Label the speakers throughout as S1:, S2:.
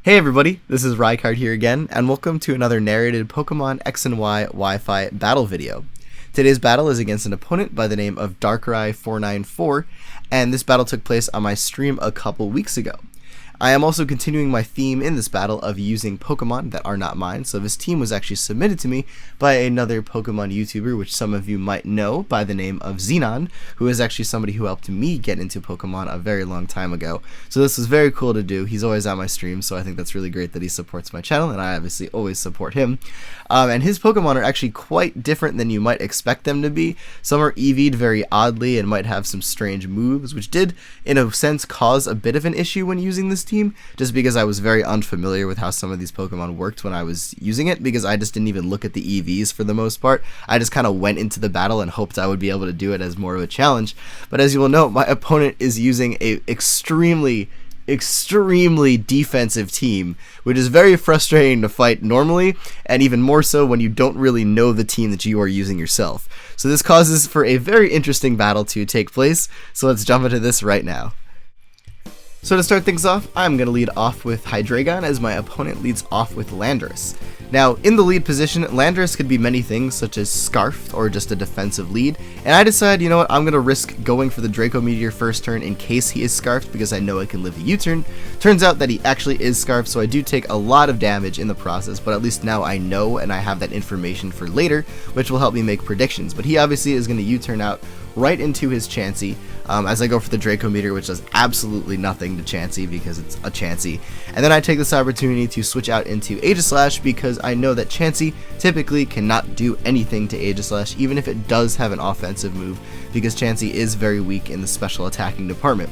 S1: Hey everybody, this is Rykard here again, and welcome to another narrated Pokemon X and Y Wi-Fi battle video. Today's battle is against an opponent by the name of Darkrai494, and this battle took place on my stream a couple weeks ago. I am also continuing my theme in this battle of using Pokemon that are not mine, so this team was actually submitted to me by another Pokemon YouTuber, which some of you might know by the name of Xenon, who is actually somebody who helped me get into Pokemon a very long time ago. So this was very cool to do. He's always on my stream, so I think that's really great that he supports my channel, and I obviously always support him. And his Pokemon are actually quite different than you might expect them to be. Some are EV'd very oddly and might have some strange moves, which did, in a sense, cause a bit of an issue when using this team, just because I was very unfamiliar with how some of these Pokemon worked when I was using it, because I just didn't even look at the EVs for the most part. I just kind of went into the battle and hoped I would be able to do it as more of a challenge. But as you will note, my opponent is using a extremely defensive team, which is very frustrating to fight normally, and even more so when you don't really know the team that you are using yourself. So this causes for a very interesting battle to take place, so let's jump into this right now. So to start things off, I'm going to lead off with Hydreigon as my opponent leads off with Landorus. Now, in the lead position, Landorus could be many things, such as Scarfed or just a defensive lead, and I decide, you know what, I'm going to risk going for the Draco Meteor first turn in case he is Scarfed, because I know I can live a U-turn. Turns out that he actually is Scarfed, so I do take a lot of damage in the process, but at least now I know and I have that information for later, which will help me make predictions. But he obviously is going to U-turn out right into his Chansey, as I go for the Draco Meteor, which does absolutely nothing to Chansey because it's a Chansey. And then I take this opportunity to switch out into Aegislash because I know that Chansey typically cannot do anything to Aegislash, even if it does have an offensive move, because Chansey is very weak in the special attacking department.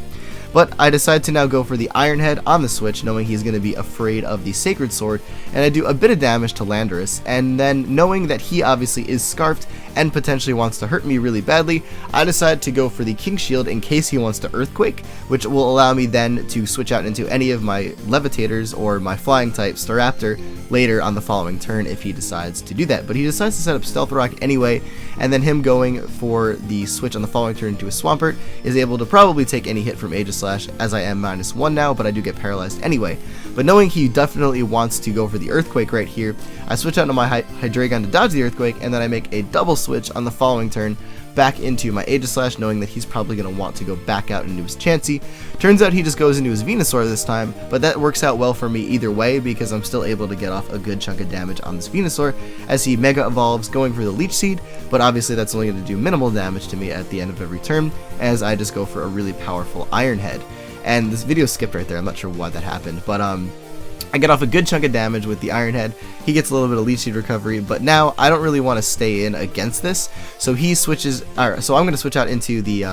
S1: But I decide to now go for the Iron Head on the switch, knowing he's going to be afraid of the Sacred Sword, and I do a bit of damage to Landorus, and then knowing that he obviously is Scarfed and potentially wants to hurt me really badly, I decide to go for the King Shield in case he wants to Earthquake, which will allow me then to switch out into any of my Levitators or my Flying type Staraptor later on the following turn if he decides to do that. But he decides to set up Stealth Rock anyway, and then him going for the switch on the following turn to a Swampert is able to probably take any hit from Aegislash, as I am -1 now, but I do get paralyzed anyway. But knowing he definitely wants to go for the Earthquake right here, I switch out to my Hydreigon to dodge the Earthquake, and then I make a double switch on the following turn back into my Aegislash, knowing that he's probably going to want to go back out into his Chansey. Turns out he just goes into his Venusaur this time, but that works out well for me either way because I'm still able to get off a good chunk of damage on this Venusaur as he Mega Evolves, going for the Leech Seed, but obviously that's only going to do minimal damage to me at the end of every turn as I just go for a really powerful Iron Head. And this video skipped right there, I'm not sure why that happened, but I get off a good chunk of damage with the Iron Head. He gets a little bit of Leech Seed recovery, but now I don't really want to stay in against this, so he switches. So I'm going to switch out into the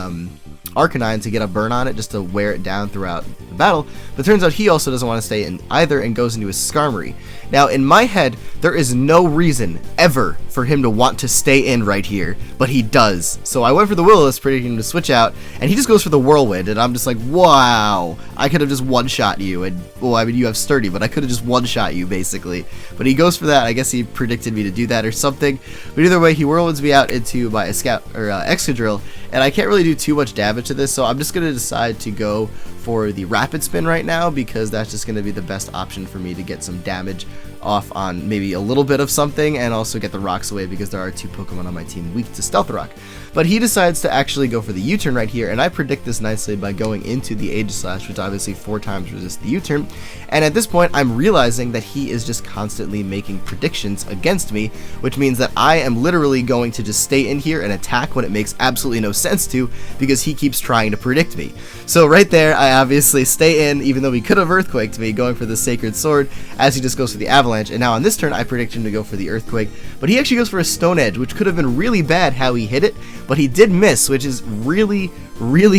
S1: Arcanine to get a burn on it just to wear it down throughout the battle, but turns out he also doesn't want to stay in either and goes into his Skarmory. Now in my head, there is no reason ever for him to want to stay in right here, but he does. So I went for the Will-O-Wisp predicting him to switch out, and he just goes for the Whirlwind, and I'm just like, wow, I could have just one-shot you, and well, I mean, you have Sturdy, but I could have just one-shot you basically. But he goes for that. I guess he predicted me to do that or something, but either way, he Whirlwinds me out into my Excadrill, and I can't really do too much damage to this, so I'm just going to decide to go for the Rapid Spin right now because that's just going to be the best option for me to get some damage off on maybe a little bit of something and also get the rocks away because there are two Pokemon on my team weak to Stealth Rock. But he decides to actually go for the U-turn right here, and I predict this nicely by going into the Aegislash, which obviously 4 times resists the U-turn, and at this point I'm realizing that he is just constantly making predictions against me, which means that I am literally going to just stay in here and attack when it makes absolutely no sense to, because he keeps trying to predict me. So right there, I obviously stay in, even though he could have Earthquaked me, going for the Sacred Sword, as he just goes for the Avalanche, and now on this turn I predict him to go for the Earthquake, but he actually goes for a Stone Edge, which could have been really bad how he hit it, but he did miss, which is really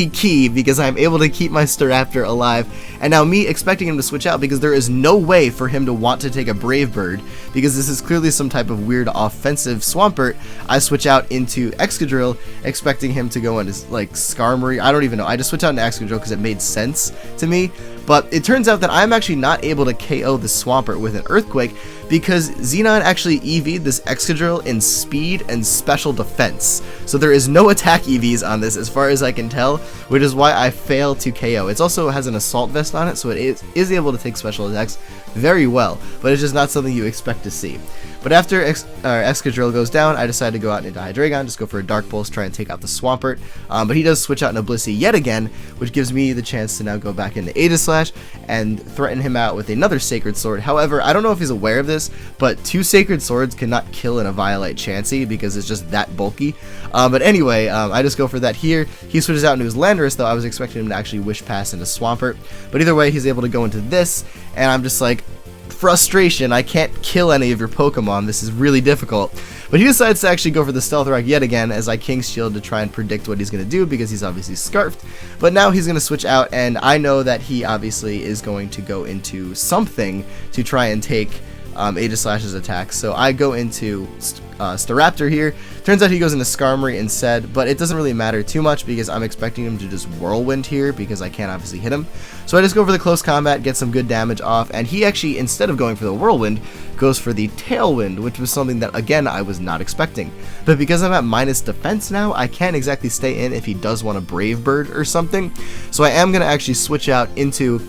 S1: key because I'm able to keep my Staraptor alive. And now me expecting him to switch out because there is no way for him to want to take a Brave Bird because this is clearly some type of weird offensive Swampert. I switch out into Excadrill expecting him to go into like Skarmory. I don't even know. I just switched out into Excadrill because it made sense to me. But it turns out that I'm actually not able to KO the Swampert with an Earthquake because Xenon actually EV'd this Excadrill in speed and special defense. So there is no attack EVs on this as far as I can tell, which is why I failed to KO. It also has an Assault Vest on it, so it is able to take special attacks very well, but it's just not something you expect to see. But after Excadrill goes down, I decide to go out into Hydreigon, just go for a Dark Pulse, try and take out the Swampert. But he does switch out into Blissey yet again, which gives me the chance to now go back into Aegislash and threaten him out with another Sacred Sword. However, I don't know if he's aware of this, but 2 Sacred Swords cannot kill an Eviolite Chansey because it's just that bulky. But anyway, I just go for that here. He switches out into his Landorus, though I was expecting him to actually Wish Pass into Swampert. But either way, he's able to go into this, and I'm just like, frustration, I can't kill any of your Pokemon, this is really difficult. But he decides to actually go for the Stealth Rock yet again as I King's Shield to try and predict what he's going to do because he's obviously Scarfed. But now he's going to switch out, and I know that he obviously is going to go into something to try and take Aegislash's attack. So I go into Staraptor here. Turns out he goes into Skarmory instead, but it doesn't really matter too much because I'm expecting him to just Whirlwind here because I can't obviously hit him. So I just go for the close combat, get some good damage off, and he actually, instead of going for the Whirlwind, goes for the Tailwind, which was something that, again, I was not expecting. But because I'm at minus defense now, I can't exactly stay in if he does want a Brave Bird or something. So I am going to actually switch out into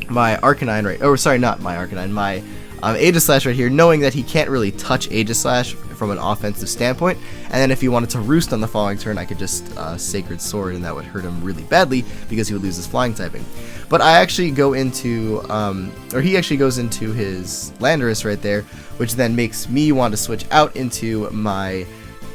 S1: my Arcanine, my Aegislash right here, knowing that he can't really touch Aegislash from an offensive standpoint, and then if he wanted to Roost on the following turn, I could just Sacred Sword, and that would hurt him really badly because he would lose his flying typing. But I actually go into, or he actually goes into his Landorus right there, which then makes me want to switch out into my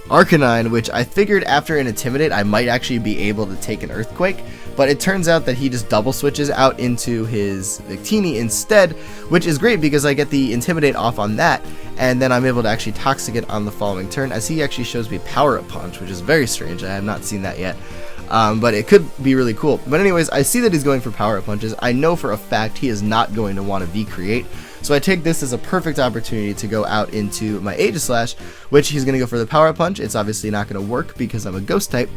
S1: Arcanine, which I figured after an Intimidate I might actually be able to take an Earthquake, but it turns out that he just double switches out into his Victini instead, which is great because I get the Intimidate off on that, and then I'm able to actually Toxic it on the following turn, as he actually shows me Power Up Punch, which is very strange. I have not seen that yet. But it could be really cool. But anyways, I see that he's going for Power Up Punches. I know for a fact he is not going to want to V-Create, so I take this as a perfect opportunity to go out into my Aegislash, which he's going to go for the Power Up Punch. It's obviously not going to work because I'm a Ghost type.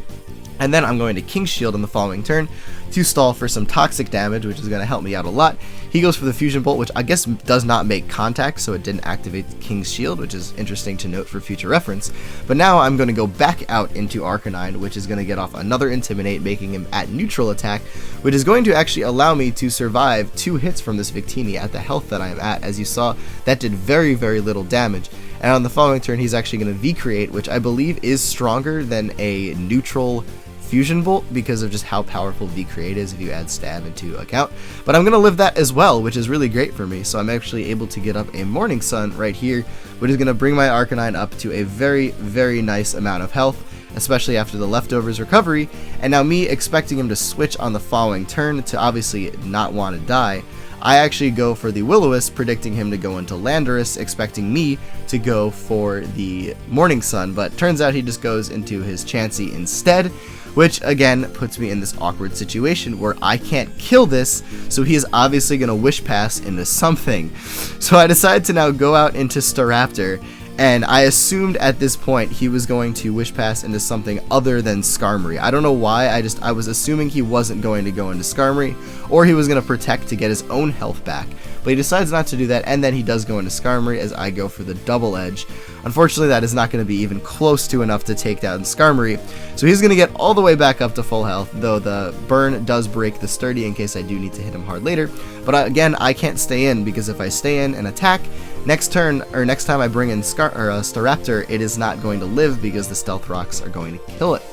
S1: And then I'm going to King's Shield on the following turn to stall for some toxic damage, which is going to help me out a lot. He goes for the Fusion Bolt, which I guess does not make contact, so it didn't activate King's Shield, which is interesting to note for future reference. But now I'm going to go back out into Arcanine, which is going to get off another Intimidate, making him at neutral attack, which is going to actually allow me to survive 2 hits from this Victini at the health that I am at. As you saw, that did very, very little damage. And on the following turn, he's actually going to V-Create, which I believe is stronger than a neutral Fusion Bolt because of just how powerful V-Create is if you add stab into account. But I'm going to live that as well, which is really great for me. So I'm actually able to get up a Morning Sun right here, which is going to bring my Arcanine up to a very, very nice amount of health, especially after the Leftovers recovery. And now me expecting him to switch on the following turn to obviously not want to die, I actually go for the Will-O-Wisp, predicting him to go into Landorus, expecting me to go for the Morning Sun, but turns out he just goes into his Chansey instead, which again puts me in this awkward situation where I can't kill this, so he is obviously going to Wish Pass into something. So I decide to now go out into Staraptor, and I assumed at this point he was going to Wish Pass into something other than Skarmory. I don't know why, I was assuming he wasn't going to go into Skarmory, or he was going to Protect to get his own health back. But he decides not to do that, and then he does go into Skarmory as I go for the Double Edge. Unfortunately, that is not going to be even close to enough to take down Skarmory, so he's going to get all the way back up to full health, though the burn does break the Sturdy in case I do need to hit him hard later. But again, I can't stay in, because if I stay in and attack, next turn, or next time I bring in Staraptor, it is not going to live because the Stealth Rocks are going to kill it.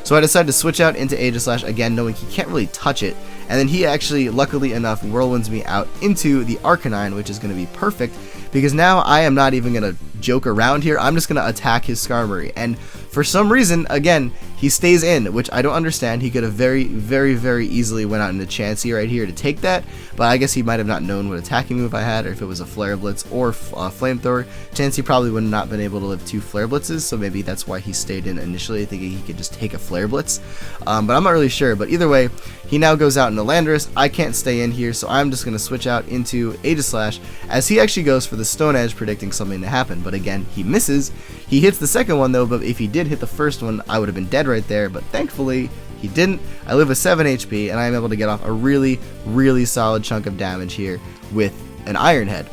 S1: So I decided to switch out into Aegislash again, knowing he can't really touch it, and then he actually, luckily enough, Whirlwinds me out into the Arcanine, which is going to be perfect, because now I am not even going to joke around here. I'm just going to attack his Skarmory, and for some reason, again, he stays in, which I don't understand. He could have very, very, very easily went out into Chansey right here to take that, but I guess he might have not known what attacking move I had, or if it was a Flare Blitz or Flamethrower. Chansey probably would not been able to live 2 Flare Blitzes, so maybe that's why he stayed in initially, thinking he could just take a Flare Blitz, but I'm not really sure. But either way, he now goes out into Landorus. I can't stay in here, so I'm just going to switch out into Aegislash, as he actually goes for the Stone Edge, predicting something to happen, but again, he misses. He hits the second one though, but if he did hit the first one, I would have been dead right there, but thankfully, He didn't. I live with 7 HP, and I am able to get off a really, really solid chunk of damage here with an Iron Head.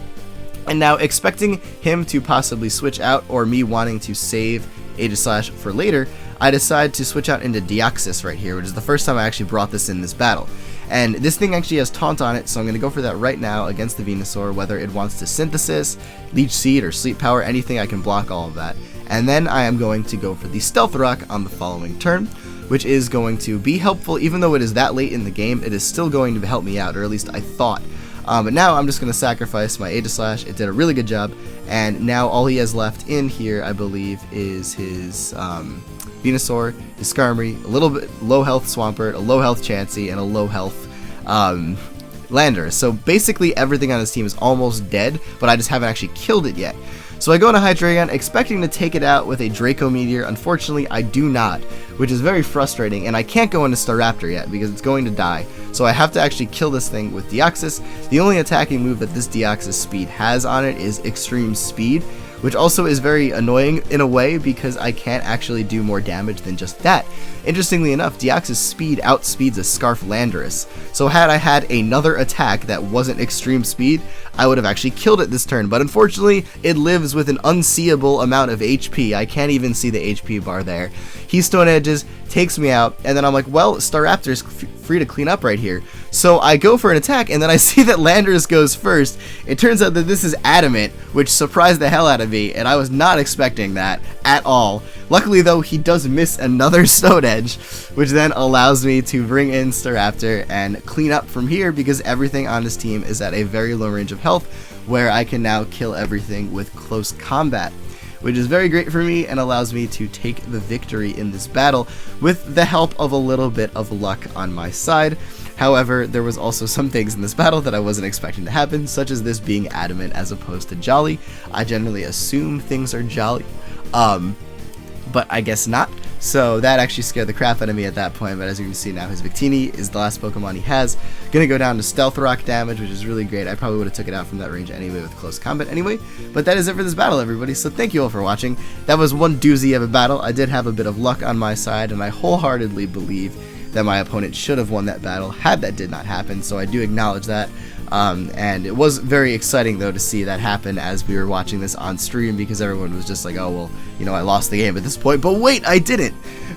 S1: And now, expecting him to possibly switch out, or me wanting to save Aegislash for later, I decide to switch out into Deoxys right here, which is the first time I actually brought this in this battle. And this thing actually has Taunt on it, so I'm going to go for that right now against the Venusaur, whether it wants to Synthesis, Leech Seed, or Sleep Power, anything I can block all of that. And then I am going to go for the Stealth Rock on the following turn, which is going to be helpful. Even though it is that late in the game, it is still going to help me out, or at least I thought. But now I'm just going to sacrifice my Aegislash. It did a really good job, and now all he has left in here, I believe, is his Venusaur, his Skarmory, a little bit low health Swampert, a low health Chansey, and a low health Landorus. So basically everything on his team is almost dead, but I just haven't actually killed it yet. So I go into Hydreigon expecting to take it out with a Draco Meteor. Unfortunately, I do not, which is very frustrating, and I can't go into Staraptor yet because it's going to die. So I have to actually kill this thing with Deoxys. The only attacking move that this Deoxys speed has on it is Extreme Speed, which also is very annoying in a way because I can't actually do more damage than just that. Interestingly enough, Deoxys speed outspeeds a Scarf Landorus, so had I had another attack that wasn't Extreme Speed, I would have actually killed it this turn, but unfortunately, it lives with an unseeable amount of HP. I can't even see the HP bar there. He Stone Edges, takes me out, and then I'm like, well, Staraptor's free to clean up right here. So I go for an attack, and then I see that Landorus goes first. It turns out that this is Adamant, which surprised the hell out of me, and I was not expecting that at all. Luckily, though, he does miss another Stone Edge, which then allows me to bring in Staraptor and clean up from here because everything on his team is at a very low range of health, where I can now kill everything with close combat, which is very great for me and allows me to take the victory in this battle with the help of a little bit of luck on my side. However, there was also some things in this battle that I wasn't expecting to happen, such as this being Adamant as opposed to Jolly. I generally assume things are Jolly, but I guess not. So that actually scared the crap out of me at that point, but as you can see now, his Victini is the last Pokemon he has. Gonna go down to Stealth Rock damage, which is really great. I probably would have took it out from that range anyway with close combat anyway, but that is it for this battle, everybody. So thank you all for watching. That was one doozy of a battle. I did have a bit of luck on my side, and I wholeheartedly believe that my opponent should have won that battle had that did not happen, so I do acknowledge that. And it was very exciting though to see that happen as we were watching this on stream, because everyone was just like, oh well, you know, I lost the game at this point, but wait, I didn't.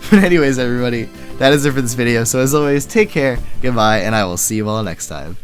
S1: But anyways, everybody, that is it for this video. So as always, take care, goodbye, and I will see you all next time.